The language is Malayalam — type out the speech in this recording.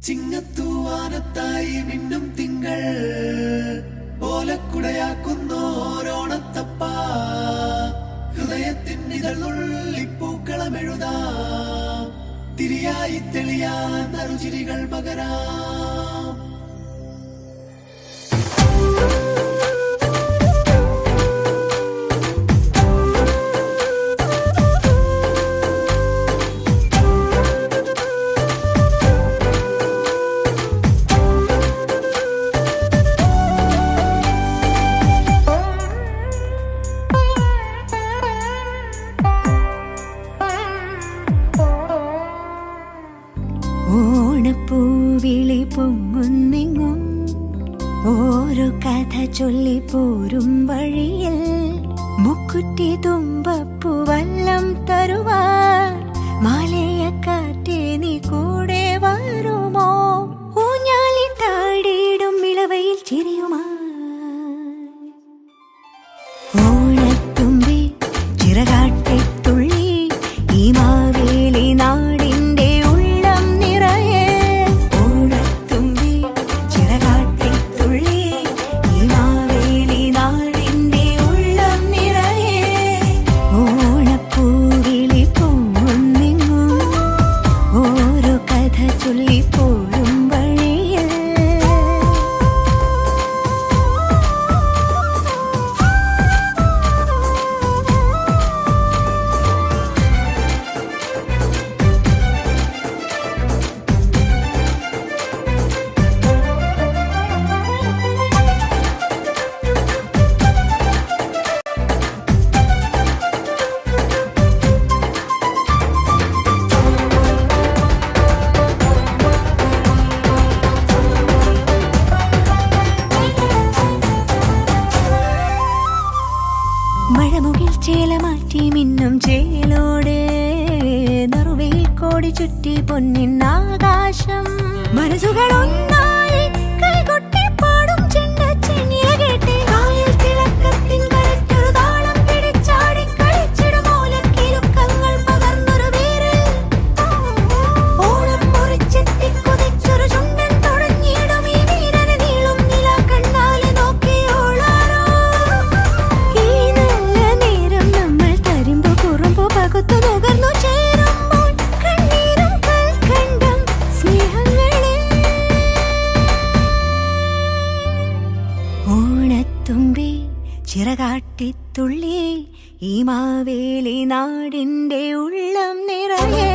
ചിങ്ങത്തൂവാനത്തായി മിന്നും തിങ്കൾ ഓലക്കുടയാക്കുന്നോരോണത്തപ്പ ഹൃദയത്തിൻ ഇതളുള്ളിപ്പൂക്കളമെഴുതാം തിരിയായി തെളിയാൻ നറുചിരികൾ പകരാം. ഓണപ്പൂവിളി പൊങ്ങുന്നെങ്ങും ഓരോ കഥ ചൊല്ലി പോരും വഴിയിൽ മുക്കുറ്റി തുമ്പപ്പൂവല്ലം തരുവാൻ മാലയക്കാറ്റേ നീ കൂടെ വരുമോ? ഊഞ്ഞാലി താടിയിടും ഇളവയിൽ ചിരിയുമാ ഓണത്തുമ്പി ചിറകാട്ടിത്തുള്ളി ഈ മാവേലി നാടിന്റെ മഴമുകിൽ ചേല മാറ്റി മിന്നും ചേലോടെ നറുവയിൽ കോടി ചുറ്റി പൊന്നിന്നാകാശം മനസ്സുകൾ ഒന്നായി കൈകൊട്ടി പാടും ചെണ്ടച്ചെന്നിയ കേട്ടെ കായൽ തിളക്കത്തിൻ കരറ്റൊരു താളം പിടിച്ചാടി കളിച്ചിടും ഓലക്കിലുക്കങ്ങൾ പകർന്നൊരു വീരൽ ഓണം മുറിച്ചെത്തി കുതിച്ചൊരു ചുണ്ടൻ തുടങ്ങിയിടും ഈ വീരന് നീളും നില കണ്ണാലെ നോക്കിയോളാരോ ുകർന്നു ചേരുമ്പോൾ കണ്ണീരും കൽക്കണ്ടം സ്നേഹങ്ങളെ ഓണത്തുമ്പി ചിറകാട്ടിത്തുള്ളി ഈ മാവേലി നാടിന്റെ ഉള്ളം നിറയെ